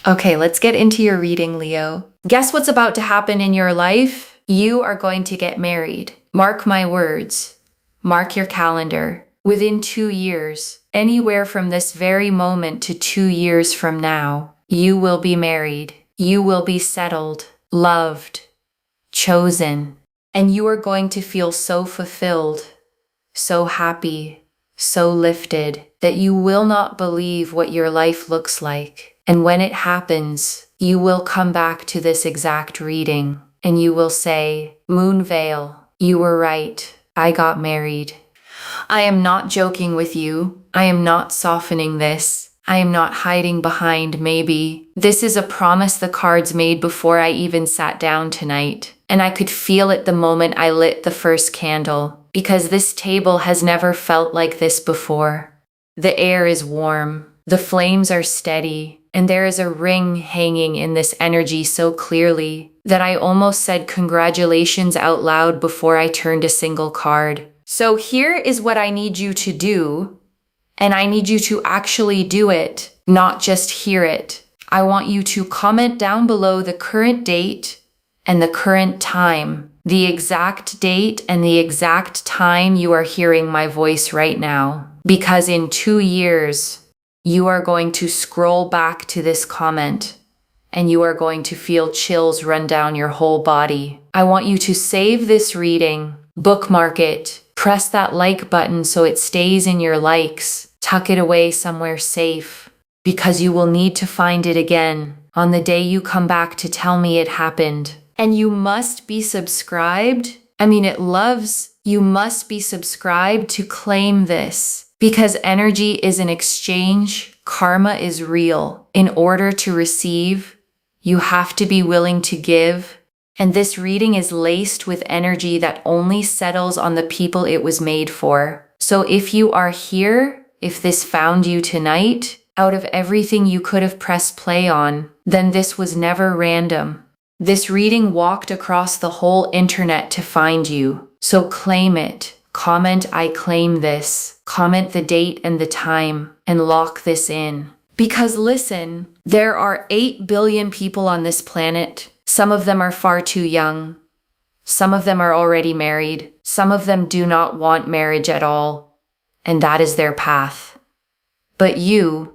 Okay, let's get into your reading, Leo. Guess what's about to happen in your life? You are going to get married. Mark my words. Mark your calendar. Within 2 years, anywhere from this very moment to 2 years from now, you will be married. You will be settled, loved, chosen, and you are going to feel so fulfilled, so happy, so lifted that you will not believe what your life looks like. And when it happens, you will come back to this exact reading and you will say, Moonveil, you were right. I got married. I am not joking with you. I am not softening this. I am not hiding behind maybe. This is a promise the cards made before I even sat down tonight. And I could feel it the moment I lit the first candle, because this table has never felt like this before. The air is warm. The flames are steady. And there is a ring hanging in this energy so clearly that I almost said congratulations out loud before I turned a single card. So here is what I need you to do, and I need you to actually do it, not just hear it. I want you to comment down below the current date and the current time, the exact date and the exact time you are hearing my voice right now. Because in 2 years, you are going to scroll back to this comment and you are going to feel chills run down your whole body. I want you to save this reading, bookmark it, press that like button so it stays in your likes, tuck it away somewhere safe, because you will need to find it again on the day you come back to tell me it happened. And you must be subscribed. You must be subscribed to claim this. Because energy is an exchange, karma is real. In order to receive, you have to be willing to give. And this reading is laced with energy that only settles on the people it was made for. So if you are here, if this found you tonight, out of everything you could have pressed play on, then this was never random. This reading walked across the whole internet to find you. So claim it. Comment, I claim this. Comment the date and the time and lock this in. Because listen, there are 8 billion people on this planet. Some of them are far too young. Some of them are already married. Some of them do not want marriage at all. And that is their path. But you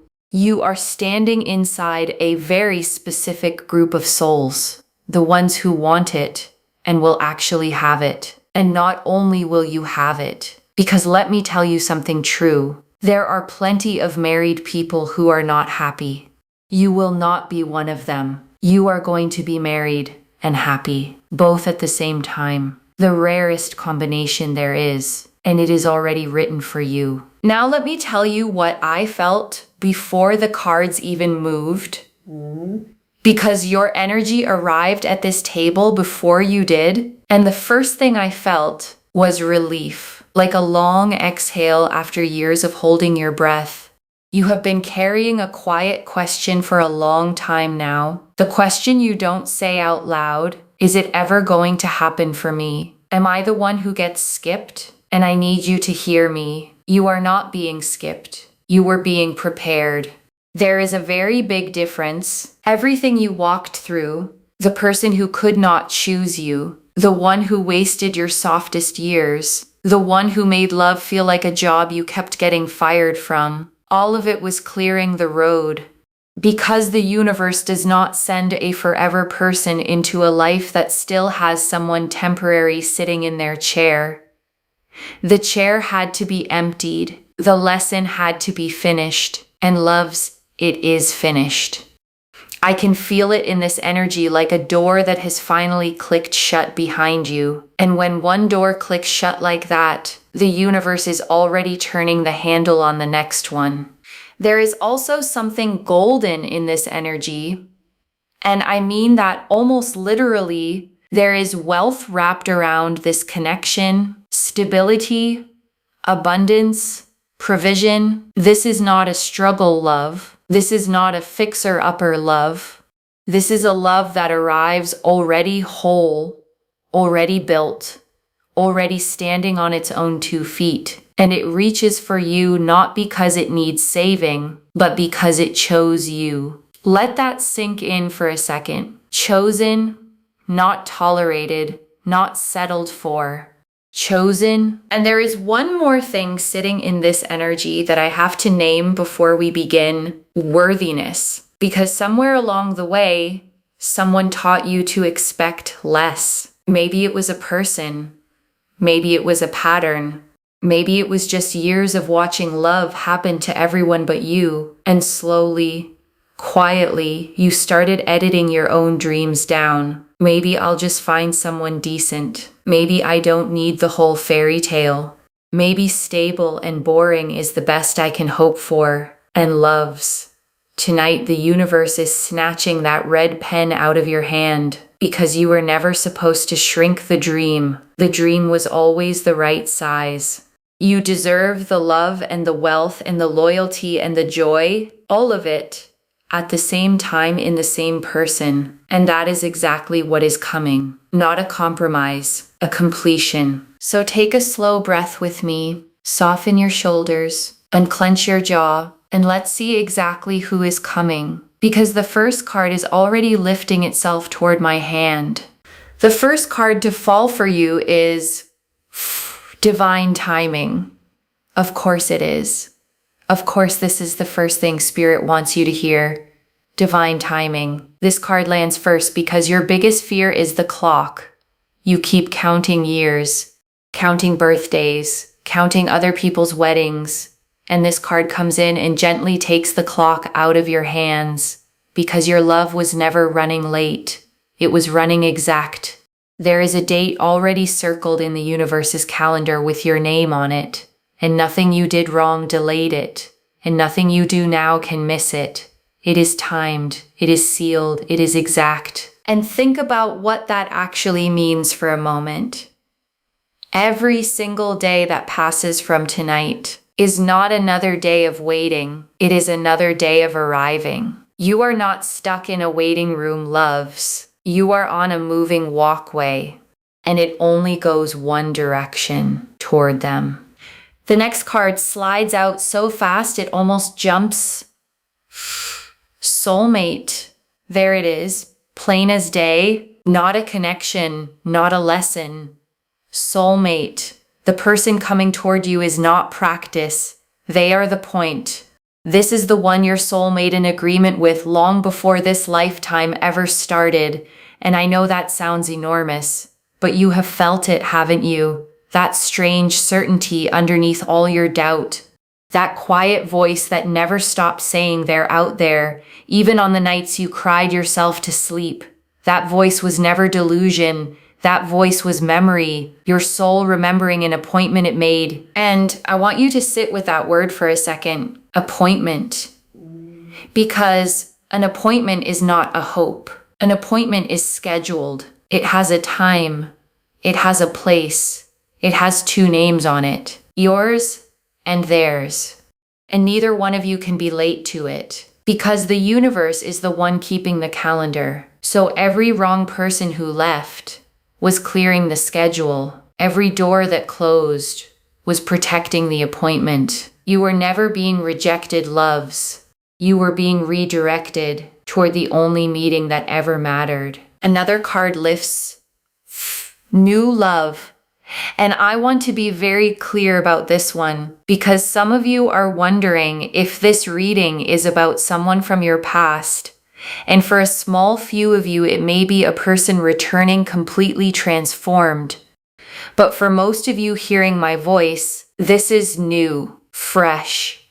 are standing inside a very specific group of souls. The ones who want it and will actually have it. And not only will you have it, because let me tell you something true. There are plenty of married people who are not happy. You will not be one of them. You are going to be married and happy, both at the same time. The rarest combination there is, and it is already written for you. Now let me tell you what I felt before the cards even moved. Because your energy arrived at this table before you did. And the first thing I felt was relief, like a long exhale after years of holding your breath. You have been carrying a quiet question for a long time now. The question you don't say out loud, is it ever going to happen for me? Am I the one who gets skipped? And I need you to hear me. You are not being skipped. You were being prepared. There is a very big difference. Everything you walked through, the person who could not choose you, the one who wasted your softest years, the one who made love feel like a job you kept getting fired from, all of it was clearing the road. Because the universe does not send a forever person into a life that still has someone temporary sitting in their chair. The chair had to be emptied. The lesson had to be finished. And loves, it is finished. I can feel it in this energy like a door that has finally clicked shut behind you. And when one door clicks shut like that, the universe is already turning the handle on the next one. There is also something golden in this energy. And I mean that almost literally. There is wealth wrapped around this connection, stability, abundance, provision. This is not a struggle love. This is not a fixer-upper love. This is a love that arrives already whole, already built, already standing on its own 2 feet. And it reaches for you not because it needs saving, but because it chose you. Let that sink in for a second. Chosen, not tolerated, not settled for. Chosen. And there is one more thing sitting in this energy that I have to name before we begin: worthiness. Because somewhere along the way, someone taught you to expect less. Maybe it was a person. Maybe it was a pattern. Maybe it was just years of watching love happen to everyone but you, and slowly, quietly, you started editing your own dreams down. Maybe I'll just find someone decent. Maybe I don't need the whole fairy tale. Maybe stable and boring is the best I can hope for. And loves. Tonight the universe is snatching that red pen out of your hand because you were never supposed to shrink the dream. The dream was always the right size. You deserve the love and the wealth and the loyalty and the joy, all of it, at the same time in the same person. And that is exactly what is coming. Not a compromise, a completion. So take a slow breath with me, soften your shoulders, unclench your jaw, and let's see exactly who is coming. Because the first card is already lifting itself toward my hand. The first card to fall for you is divine timing. Of course it is. Of course this is the first thing Spirit wants you to hear. Divine timing. This card lands first because your biggest fear is the clock. You keep counting years, counting birthdays, counting other people's weddings, and this card comes in and gently takes the clock out of your hands because your love was never running late. It was running exact. There is a date already circled in the universe's calendar with your name on it, and nothing you did wrong delayed it, and nothing you do now can miss it. It is timed, it is sealed, it is exact. And think about what that actually means for a moment. Every single day that passes from tonight is not another day of waiting. It is another day of arriving. You are not stuck in a waiting room, loves. You are on a moving walkway, and it only goes one direction, toward them. The next card slides out so fast it almost jumps. Soulmate. There it is, plain as day. Not a connection, not a lesson. Soulmate. The person coming toward you is not practice. They are the point. This is the one your soul made an agreement with long before this lifetime ever started. And I know that sounds enormous, but you have felt it, haven't you? That strange certainty underneath all your doubt. That quiet voice that never stopped saying they're out there, even on the nights you cried yourself to sleep. That voice was never delusion. That voice was memory, your soul remembering an appointment it made. And I want you to sit with that word for a second, appointment. Because an appointment is not a hope. An appointment is scheduled. It has a time. It has a place. It has two names on it, yours and theirs. And neither one of you can be late to it. Because the universe is the one keeping the calendar. So every wrong person who left was clearing the schedule. Every door that closed was protecting the appointment. You were never being rejected, loves. You were being redirected toward the only meeting that ever mattered. Another card lifts new love. And I want to be very clear about this one because some of you are wondering if this reading is about someone from your past. And for a small few of you, it may be a person returning completely transformed. But for most of you hearing my voice, this is new, fresh,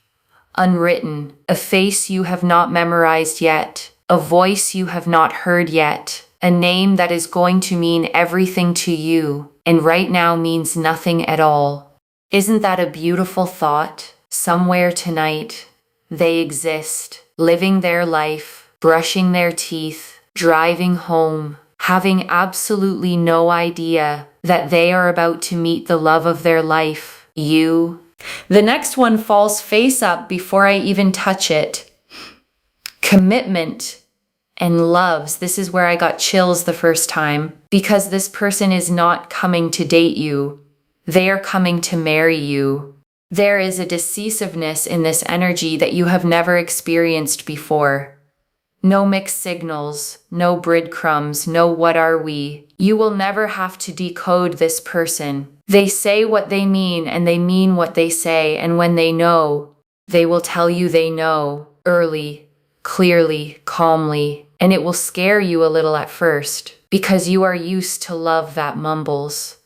unwritten, a face you have not memorized yet, a voice you have not heard yet, a name that is going to mean everything to you, and right now means nothing at all. Isn't that a beautiful thought? Somewhere tonight, they exist, living their life, brushing their teeth, driving home, having absolutely no idea that they are about to meet the love of their life, you. The next one falls face up before I even touch it. Commitment and loves. This is where I got chills the first time because this person is not coming to date you. They are coming to marry you. There is a decisiveness in this energy that you have never experienced before. No mixed signals, no breadcrumbs, no what are we. You will never have to decode this person. They say what they mean and they mean what they say, and when they know, they will tell you they know, early, clearly, calmly, and it will scare you a little at first, because you are used to love that mumbles.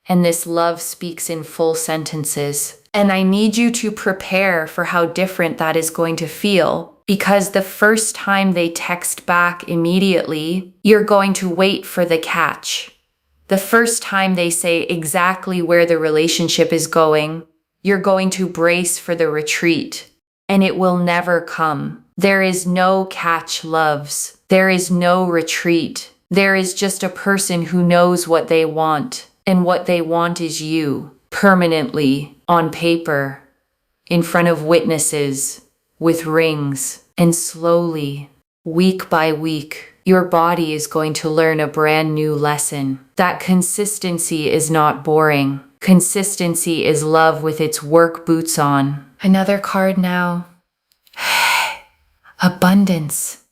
And this love speaks in full sentences. And I need you to prepare for how different that is going to feel, because the first time they text back immediately, you're going to wait for the catch. The first time they say exactly where the relationship is going, you're going to brace for the retreat, and it will never come. There is no catch, loves. There is no retreat. There is just a person who knows what they want, and what they want is you, permanently, on paper, in front of witnesses, with rings, and slowly, week by week, your body is going to learn a brand new lesson. That consistency is not boring. Consistency is love with its work boots on. Another card now. Abundance.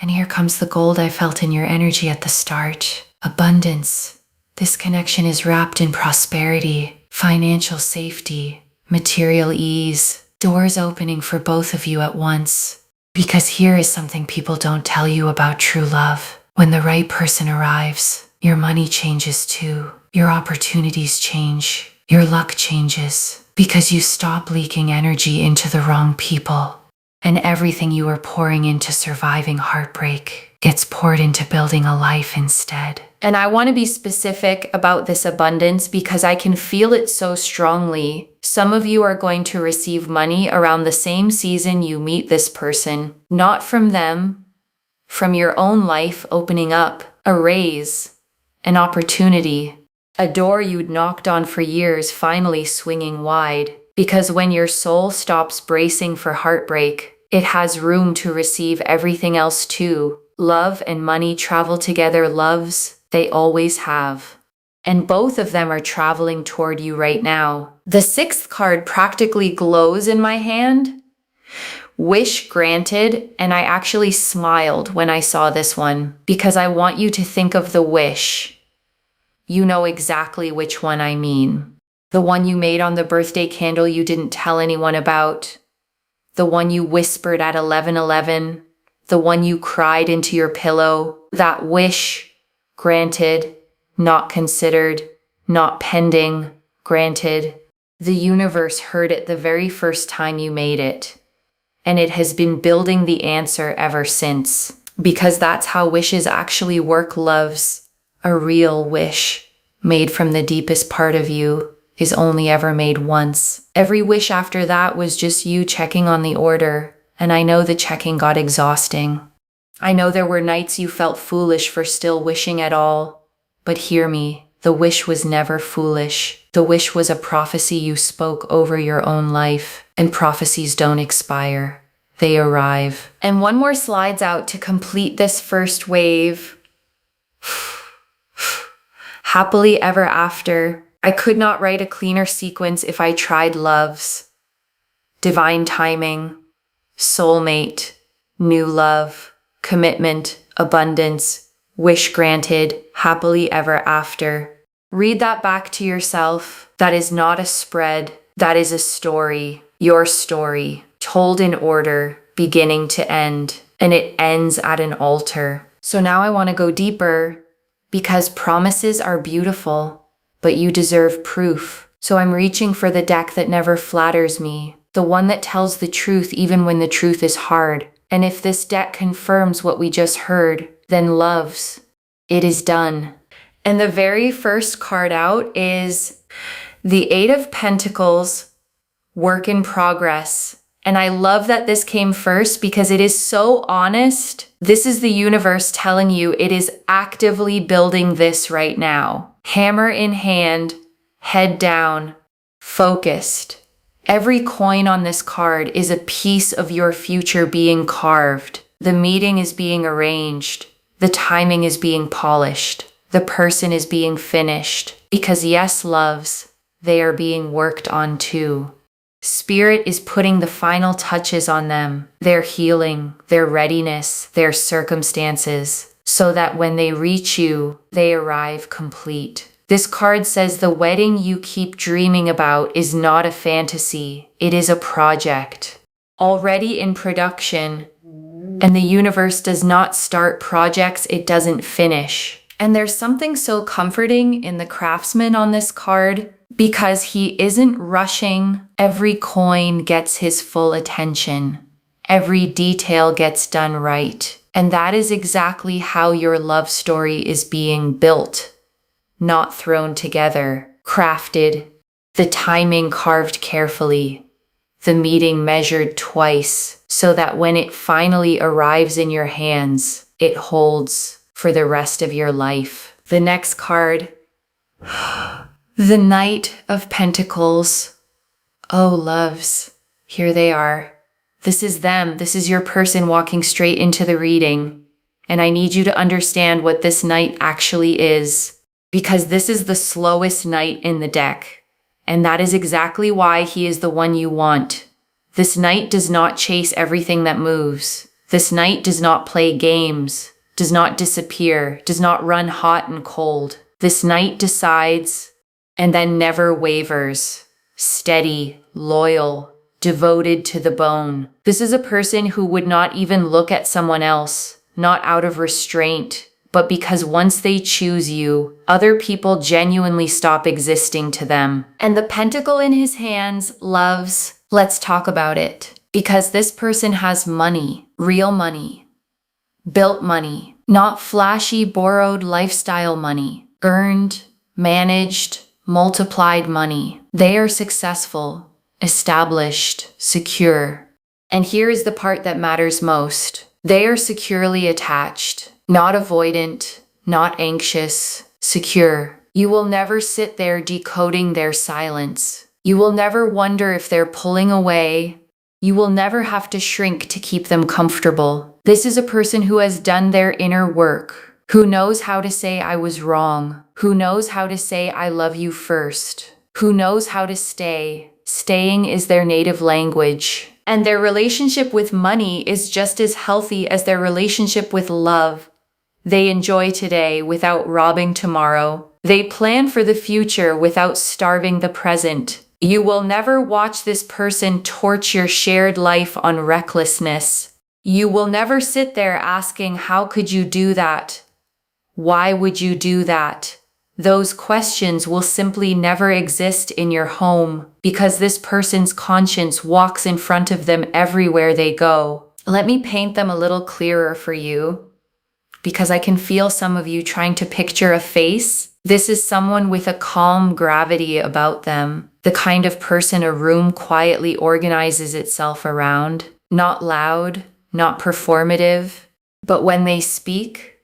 And here comes the gold I felt in your energy at the start. Abundance. This connection is wrapped in prosperity, financial safety, material ease, doors opening for both of you at once. Because here is something people don't tell you about true love. When the right person arrives, your money changes too. Your opportunities change. Your luck changes. Because you stop leaking energy into the wrong people. And everything you were pouring into surviving heartbreak gets poured into building a life instead. And I want to be specific about this abundance because I can feel it so strongly. Some of you are going to receive money around the same season you meet this person, not from them, from your own life opening up, a raise, an opportunity, a door you'd knocked on for years finally swinging wide. Because when your soul stops bracing for heartbreak, it has room to receive everything else too. Love and money travel together, loves. They always have. And both of them are traveling toward you right now. The sixth card practically glows in my hand. Wish granted, and I actually smiled when I saw this one because I want you to think of the wish. You know exactly which one I mean. The one you made on the birthday candle you didn't tell anyone about. The one you whispered at 11:11. The one you cried into your pillow. That wish. Granted, not considered, not pending, granted. The universe heard it the very first time you made it. And it has been building the answer ever since. Because that's how wishes actually work, loves. A real wish, made from the deepest part of you, is only ever made once. Every wish after that was just you checking on the order. And I know the checking got exhausting. I know there were nights you felt foolish for still wishing at all. But hear me, the wish was never foolish. The wish was a prophecy you spoke over your own life. And prophecies don't expire. They arrive. And one more slides out to complete this first wave. Happily ever after. I could not write a cleaner sequence if I tried, loves. Divine timing. Soulmate. New love. Commitment, abundance, wish granted, happily ever after. Read that back to yourself. That is not a spread. That is a story. Your story, told in order, beginning to end. And it ends at an altar. So now I want to go deeper because promises are beautiful, but you deserve proof. So I'm reaching for the deck that never flatters me. The one that tells the truth even when the truth is hard. And if this deck confirms what we just heard, then loves, it is done. And the very first card out is the Eight of Pentacles, work in progress. And I love that this came first because it is so honest. This is the universe telling you it is actively building this right now. Hammer in hand, head down, focused. Every coin on this card is a piece of your future being carved. The meeting is being arranged. The timing is being polished. The person is being finished. Because yes, loves, they are being worked on too. Spirit is putting the final touches on them, their healing, their readiness, their circumstances, so that when they reach you, they arrive complete. This card says the wedding you keep dreaming about is not a fantasy, it is a project. Already in production, and the universe does not start projects it doesn't finish. And there's something so comforting in the craftsman on this card because he isn't rushing. Every coin gets his full attention. Every detail gets done right. And that is exactly how your love story is being built. Not thrown together, crafted, the timing carved carefully, the meeting measured twice, so that when it finally arrives in your hands, it holds for the rest of your life. The next card, the Knight of Pentacles. Oh, loves, here they are. This is them. This is your person walking straight into the reading. And I need you to understand what this Knight actually is, because this is the slowest Knight in the deck. And that is exactly why he is the one you want. This Knight does not chase everything that moves. This Knight does not play games, does not disappear, does not run hot and cold. This Knight decides and then never wavers. Steady, loyal, devoted to the bone. This is a person who would not even look at someone else, not out of restraint, but because once they choose you, other people genuinely stop existing to them. And the pentacle in his hands, loves, let's talk about it. Because this person has money, real money, built money, not flashy, borrowed lifestyle money, earned, managed, multiplied money. They are successful, established, secure. And here is the part that matters most. They are securely attached. Not avoidant, not anxious, secure. You will never sit there decoding their silence. You will never wonder if they're pulling away. You will never have to shrink to keep them comfortable. This is a person who has done their inner work, who knows how to say I was wrong, who knows how to say I love you first, who knows how to stay. Staying is their native language. And their relationship with money is just as healthy as their relationship with love. They enjoy today without robbing tomorrow. They plan for the future without starving the present. You will never watch this person torch your shared life on recklessness. You will never sit there asking, how could you do that? Why would you do that? Those questions will simply never exist in your home because this person's conscience walks in front of them everywhere they go. Let me paint them a little clearer for you, because I can feel some of you trying to picture a face. This is someone with a calm gravity about them, the kind of person a room quietly organizes itself around. Not loud, not performative, but when they speak,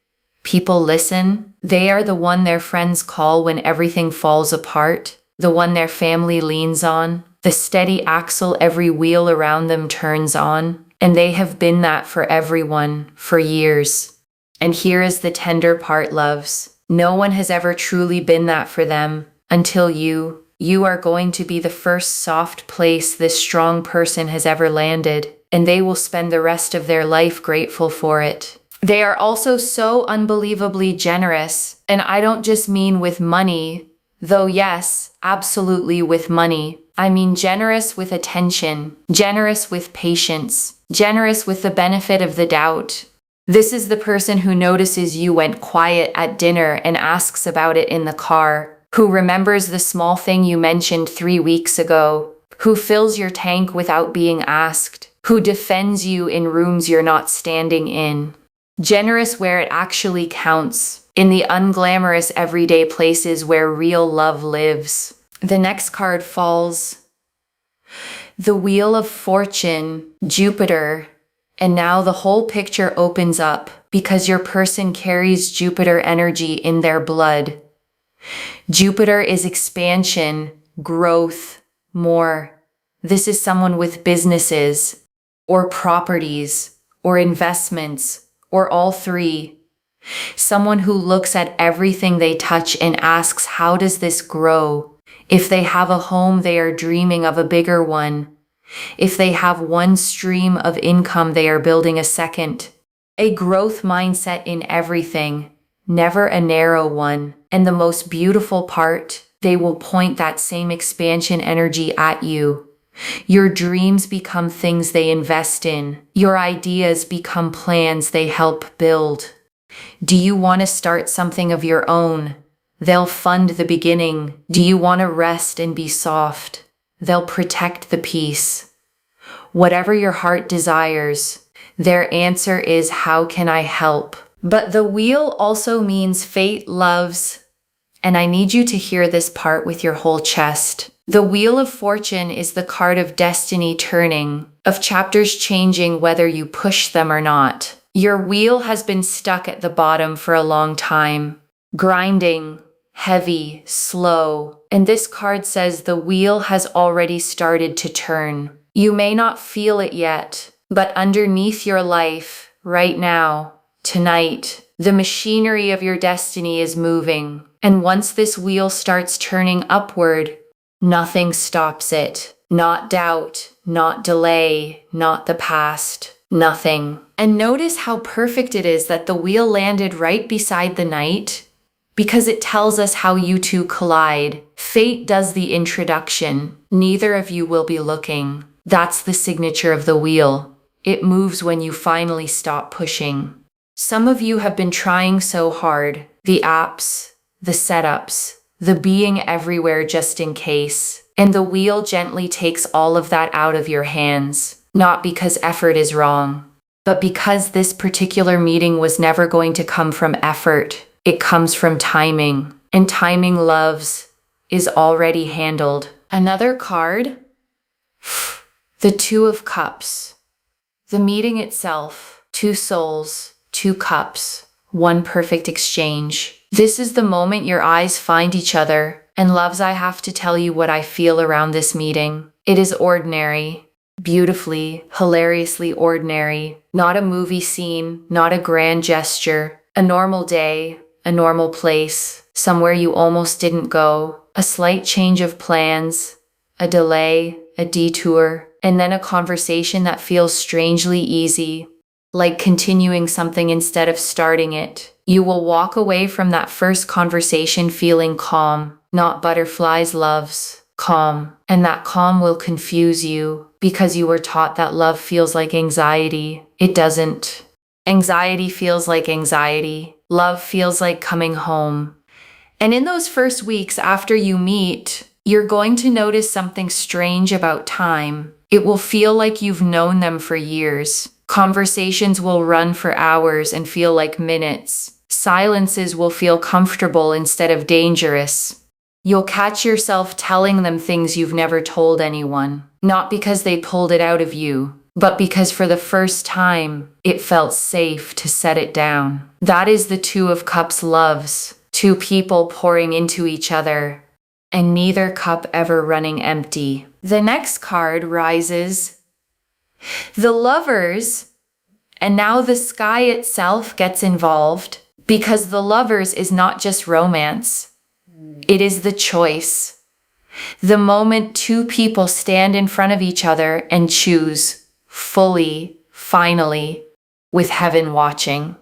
people listen. They are the one their friends call when everything falls apart, the one their family leans on, the steady axle every wheel around them turns on. And they have been that for everyone, for years. And here is the tender part, loves. No one has ever truly been that for them until you. You are going to be the first soft place this strong person has ever landed, and they will spend the rest of their life grateful for it. They are also so unbelievably generous, and I don't just mean with money, though yes, absolutely with money. I mean generous with attention, generous with patience, generous with the benefit of the doubt. This is the person who notices you went quiet at dinner and asks about it in the car, who remembers the small thing you mentioned 3 weeks ago, who fills your tank without being asked, who defends you in rooms you're not standing in. Generous where it actually counts, in the unglamorous everyday places where real love lives. The next card falls. The Wheel of Fortune, Jupiter. And now the whole picture opens up because your person carries Jupiter energy in their blood. Jupiter is expansion, growth, more. This is someone with businesses, or properties, or investments, or all three. Someone who looks at everything they touch and asks, how does this grow? If they have a home, they are dreaming of a bigger one. If they have one stream of income, they are building a second. A growth mindset in everything, never a narrow one. And the most beautiful part, they will point that same expansion energy at you. Your dreams become things they invest in. Your ideas become plans they help build. Do you want to start something of your own? They'll fund the beginning. Do you want to rest and be soft? They'll protect the peace. Whatever your heart desires, their answer is, how can I help? But the wheel also means fate loves, and I need you to hear this part with your whole chest. The Wheel of Fortune is the card of destiny turning, of chapters changing whether you push them or not. Your wheel has been stuck at the bottom for a long time, grinding, heavy, slow. And this card says the wheel has already started to turn. You may not feel it yet, but underneath your life, right now, tonight, the machinery of your destiny is moving. And once this wheel starts turning upward, nothing stops it. Not doubt, not delay, not the past, nothing. And notice how perfect it is that the wheel landed right beside the knight, because it tells us how you two collide. Fate does the introduction. Neither of you will be looking. That's the signature of the wheel. It moves when you finally stop pushing. Some of you have been trying so hard. The apps, the setups, the being everywhere just in case. And the wheel gently takes all of that out of your hands. Not because effort is wrong, but because this particular meeting was never going to come from effort. It comes from timing. And timing, loves, is already handled. Another card? The Two of Cups. The meeting itself. Two souls, two cups, one perfect exchange. This is the moment your eyes find each other. And loves, I have to tell you what I feel around this meeting. It is ordinary. Beautifully, hilariously ordinary. Not a movie scene, not a grand gesture. A normal day, a normal place, somewhere you almost didn't go. A slight change of plans, a delay, a detour, and then a conversation that feels strangely easy, like continuing something instead of starting it. You will walk away from that first conversation feeling calm, not butterflies, loves, calm. And that calm will confuse you because you were taught that love feels like anxiety. It doesn't. Anxiety feels like anxiety. Love feels like coming home. And in those first weeks after you meet, you're going to notice something strange about time. It will feel like you've known them for years. Conversations will run for hours and feel like minutes. Silences will feel comfortable instead of dangerous. You'll catch yourself telling them things you've never told anyone, not because they pulled it out of you, but because for the first time, it felt safe to set it down. That is the Two of Cups, loves. Two people pouring into each other, and neither cup ever running empty. The next card rises. The Lovers, and now the sky itself gets involved, because the Lovers is not just romance. It is the choice. The moment two people stand in front of each other and choose, fully, finally, with heaven watching.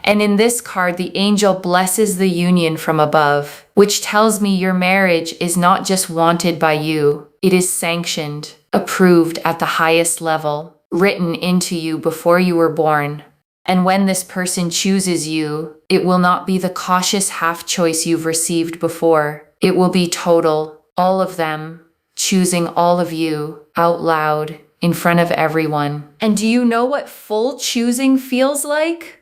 And in this card, the angel blesses the union from above, which tells me your marriage is not just wanted by you. It is sanctioned, approved at the highest level, written into you before you were born. And when this person chooses you, it will not be the cautious half choice you've received before. It will be total, all of them, choosing all of you, out loud, in front of everyone. And do you know what full choosing feels like?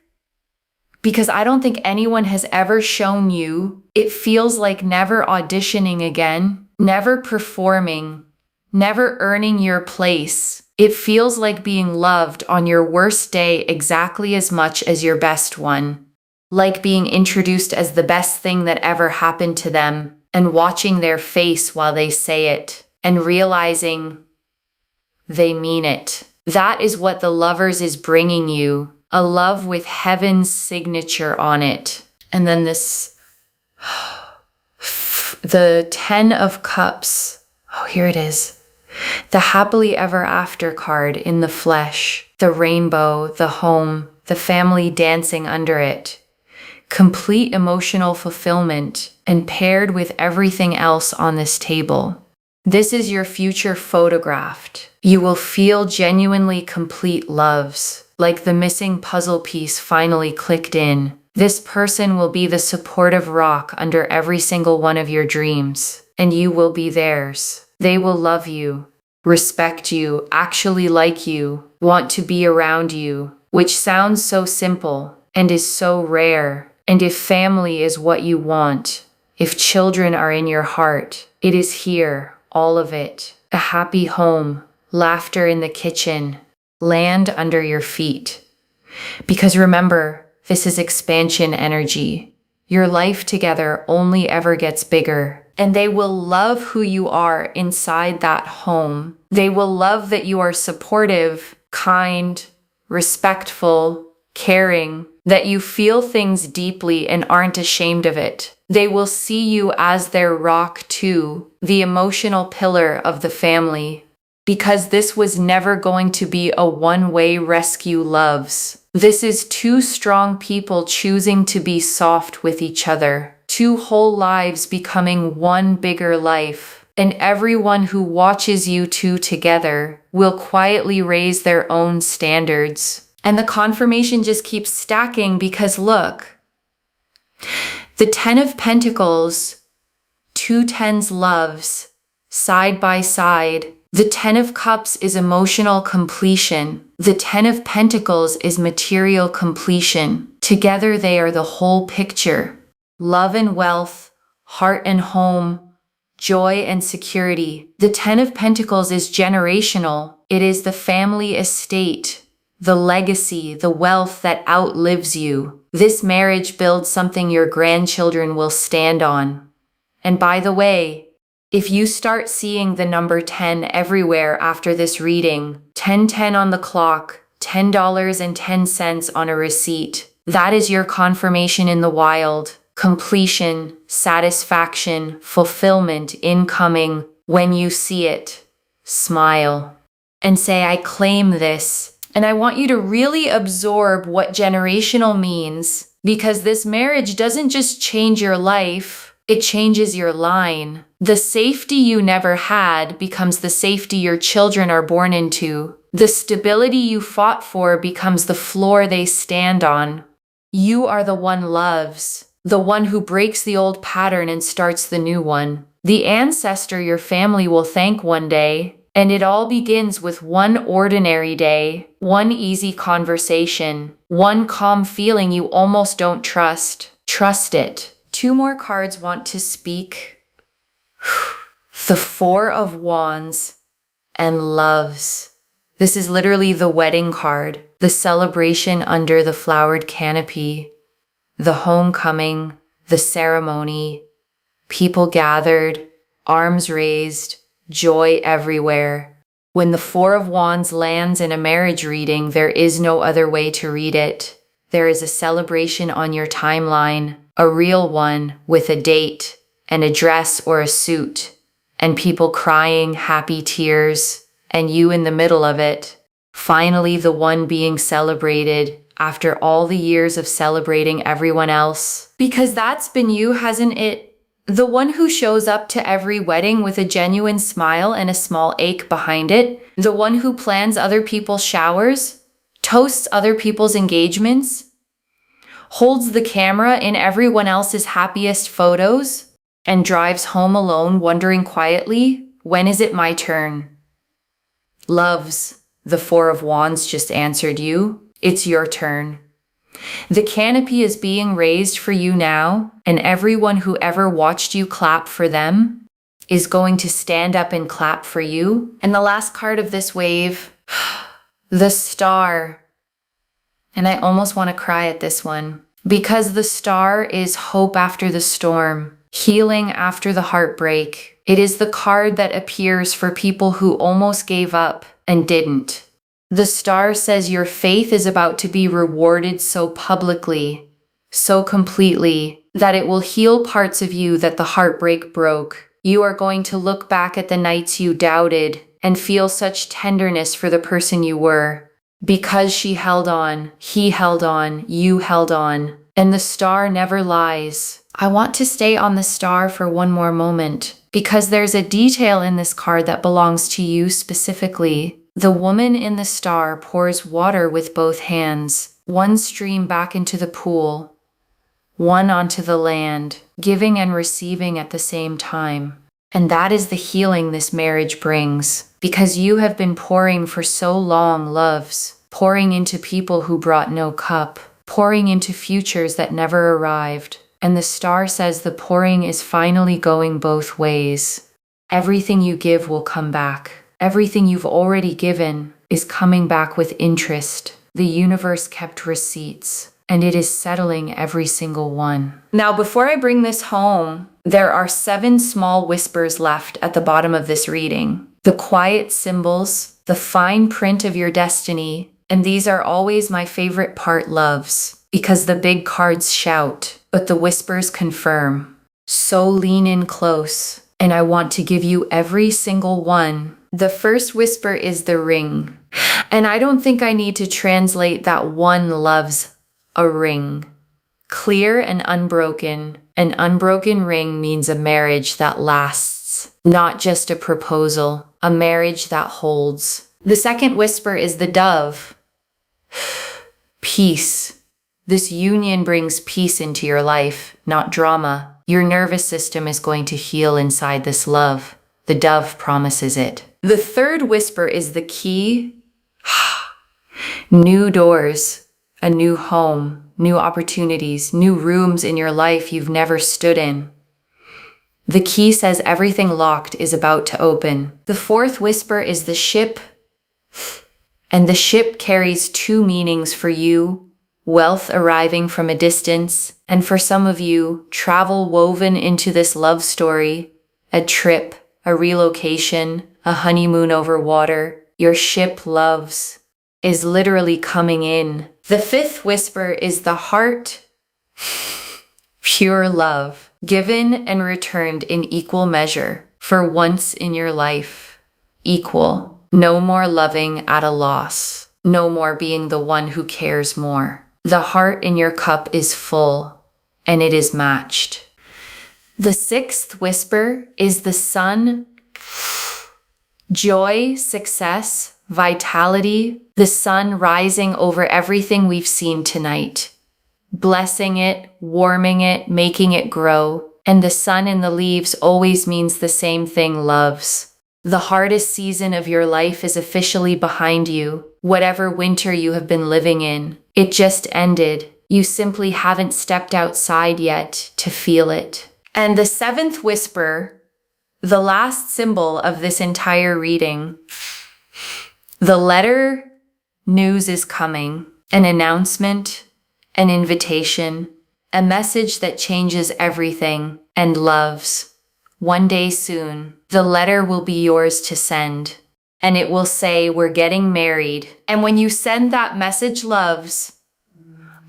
Because I don't think anyone has ever shown you. It feels like never auditioning again, never performing, never earning your place. It feels like being loved on your worst day exactly as much as your best one. Like being introduced as the best thing that ever happened to them, and watching their face while they say it, and realizing they mean it. That is what the Lovers is bringing you. A love with heaven's signature on it. And then this The 10 of Cups. Oh, here it is. The happily ever after card in the flesh, the rainbow, the home, the family dancing under it. Complete emotional fulfillment and paired with everything else on this table. This is your future photographed. You will feel genuinely complete loves, like the missing puzzle piece finally clicked in. This person will be the supportive rock under every single one of your dreams, and you will be theirs. They will love you, respect you, actually like you, want to be around you, which sounds so simple and is so rare. And if family is what you want, if children are in your heart, it is here, all of it. A happy home, laughter in the kitchen, land under your feet. Because remember, this is expansion energy. Your life together only ever gets bigger. And they will love who you are inside that home. They will love that you are supportive, kind, respectful, caring, that you feel things deeply and aren't ashamed of it. They will see you as their rock too, the emotional pillar of the family. Because this was never going to be a one-way rescue loves. This is two strong people choosing to be soft with each other. Two whole lives becoming one bigger life. And everyone who watches you two together will quietly raise their own standards. And the confirmation just keeps stacking because look, the 10 of Pentacles, two tens loves, side by side. The 10 of Cups is emotional completion. The 10 of Pentacles is material completion. Together they are the whole picture. Love and wealth, heart and home, joy and security. The 10 of Pentacles is generational. It is the family estate, the legacy, the wealth that outlives you. This marriage builds something your grandchildren will stand on. And by the way, if you start seeing the number 10 everywhere after this reading, 1010 on the clock, $10.10 on a receipt, that is your confirmation in the wild. Completion, satisfaction, fulfillment incoming. When you see it, smile and say, I claim this. And I want you to really absorb what generational means, because this marriage doesn't just change your life, it changes your line. The safety you never had becomes the safety your children are born into. The stability you fought for becomes the floor they stand on. You are the one loves, the one who breaks the old pattern and starts the new one. The ancestor your family will thank one day. And it all begins with one ordinary day, one easy conversation, one calm feeling you almost don't trust. Trust it. Two more cards want to speak. The 4 of Wands and Loves. This is literally the wedding card, the celebration under the flowered canopy, the homecoming, the ceremony, people gathered, arms raised, joy everywhere. When the 4 of Wands lands in a marriage reading, there is no other way to read it. There is a celebration on your timeline, a real one with a date, an address or a suit, and people crying happy tears, and you in the middle of it. Finally, the one being celebrated after all the years of celebrating everyone else. Because that's been you, hasn't it? The one who shows up to every wedding with a genuine smile and a small ache behind it. The one who plans other people's showers, toasts other people's engagements, holds the camera in everyone else's happiest photos, and drives home alone wondering quietly, when is it my turn? Loves, the 4 of Wands just answered you. It's your turn. The canopy is being raised for you now, and everyone who ever watched you clap for them is going to stand up and clap for you. And the last card of this wave, the Star. And I almost want to cry at this one, because the Star is hope after the storm, healing after the heartbreak. It is the card that appears for people who almost gave up and didn't. The Star says your faith is about to be rewarded so publicly, so completely, that it will heal parts of you that the heartbreak broke. You are going to look back at the nights you doubted and feel such tenderness for the person you were. Because she held on, he held on, you held on, and the star never lies. I want to stay on the star for one more moment, because there's a detail in this card that belongs to you specifically. The woman in the star pours water with both hands, one stream back into the pool, one onto the land, giving and receiving at the same time. And that is the healing this marriage brings, because you have been pouring for so long, loves, pouring into people who brought no cup, pouring into futures that never arrived. And the star says the pouring is finally going both ways. Everything you give will come back. Everything you've already given is coming back with interest. The universe kept receipts, and it is settling every single one. Now, before I bring this home, there are 7 small whispers left at the bottom of this reading. The quiet symbols, the fine print of your destiny, and these are always my favorite part, loves, because the big cards shout, but the whispers confirm. So lean in close, and I want to give you every single one. The first whisper is the ring, and I don't think I need to translate that one, loves, a ring. Clear and unbroken. An unbroken ring means a marriage that lasts, not just a proposal, a marriage that holds. The second whisper is the dove. Peace. This union brings peace into your life, not drama. Your nervous system is going to heal inside this love. The dove promises it. The third whisper is the key. New doors, a new home, new opportunities, new rooms in your life you've never stood in. The key says everything locked is about to open. The fourth whisper is the ship, and the ship carries 2 meanings for you. Wealth arriving from a distance, and for some of you, travel woven into this love story, a trip, a relocation, a honeymoon over water. Your ship, loves, is literally coming in. The fifth whisper is the heart, pure love, given and returned in equal measure, for once in your life. Equal. No more loving at a loss. No more being the one who cares more. The heart in your cup is full, and it is matched. The sixth whisper is the sun. Joy, success, vitality, the sun rising over everything we've seen tonight. Blessing it, warming it, making it grow. And the sun in the leaves always means the same thing, loves. The hardest season of your life is officially behind you. Whatever winter you have been living in, it just ended. You simply haven't stepped outside yet to feel it. And the seventh whisper, the last symbol of this entire reading, the letter news is coming, an announcement, an invitation, a message that changes everything and loves. One day soon, the letter will be yours to send, and it will say, we're getting married. And when you send that message, loves,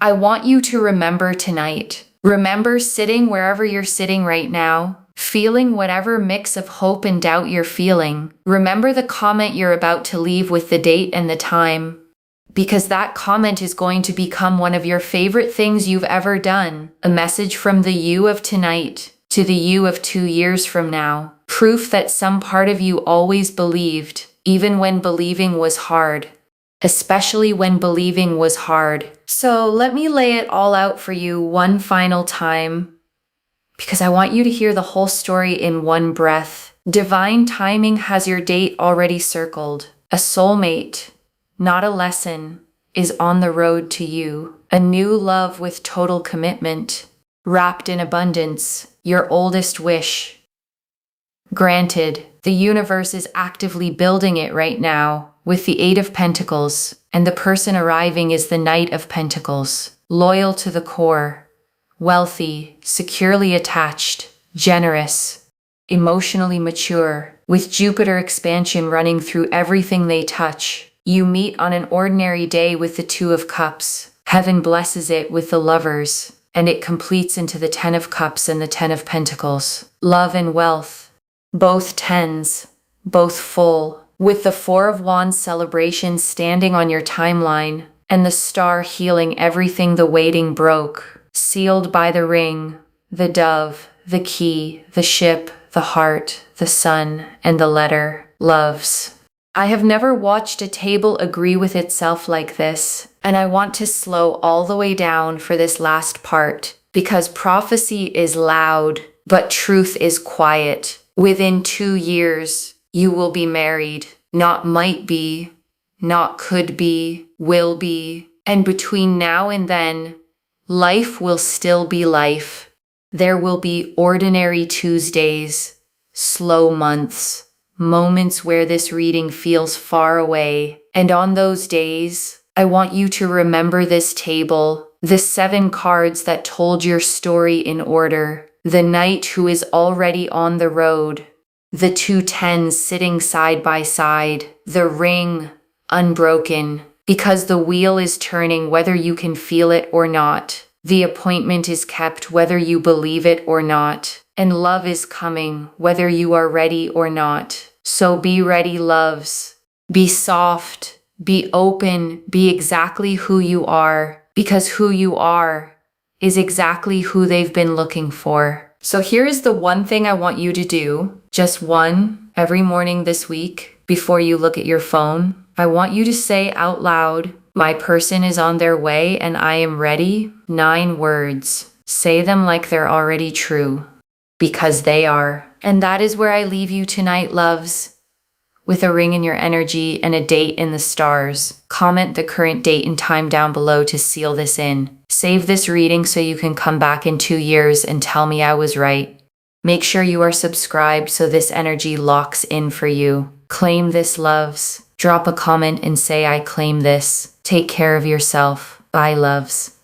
I want you to remember tonight. Remember sitting wherever you're sitting right now, feeling whatever mix of hope and doubt you're feeling. Remember the comment you're about to leave with the date and the time, because that comment is going to become one of your favorite things you've ever done. A message from the you of tonight to the you of 2 years from now. Proof that some part of you always believed, even when believing was hard. Especially when believing was hard. So let me lay it all out for you one final time, because I want you to hear the whole story in one breath. Divine timing has your date already circled. A soulmate, not a lesson, is on the road to you. A new love with total commitment, wrapped in abundance, your oldest wish. Granted, the universe is actively building it right now with the 8 of Pentacles, and the person arriving is the Knight of Pentacles. Loyal to the core, wealthy, securely attached, generous, emotionally mature, with Jupiter expansion running through everything they touch. You meet on an ordinary day with the 2 of Cups. Heaven blesses it with the lovers, and it completes into the 10 of Cups and the 10 of Pentacles. Love and wealth, both tens, both full, with the 4 of Wands celebration standing on your timeline, and the star healing everything the waiting broke, sealed by the ring, the dove, the key, the ship, the heart, the sun, and the letter, loves. I have never watched a table agree with itself like this, and I want to slow all the way down for this last part, because prophecy is loud, but truth is quiet. Within 2 years, you will be married. Not might be, not could be, will be. And between now and then, life will still be life. There will be ordinary Tuesdays, slow months, moments where this reading feels far away. And on those days, I want you to remember this table, the 7 cards that told your story in order, the knight who is already on the road, the 2 tens sitting side by side, the ring unbroken, because the wheel is turning whether you can feel it or not. The appointment is kept whether you believe it or not. And love is coming whether you are ready or not. So be ready, loves. Be soft, be open, be exactly who you are, because who you are is exactly who they've been looking for. So here is the one thing I want you to do, just one, every morning this week before you look at your phone. I want you to say out loud, my person is on their way and I am ready. 9 words. Say them like they're already true, because they are. And that is where I leave you tonight, loves, with a ring in your energy and a date in the stars. Comment the current date and time down below to seal this in. Save this reading so you can come back in 2 years and tell me I was right. Make sure you are subscribed so this energy locks in for you. Claim this, loves. Drop a comment and say I claim this. Take care of yourself. Bye, loves.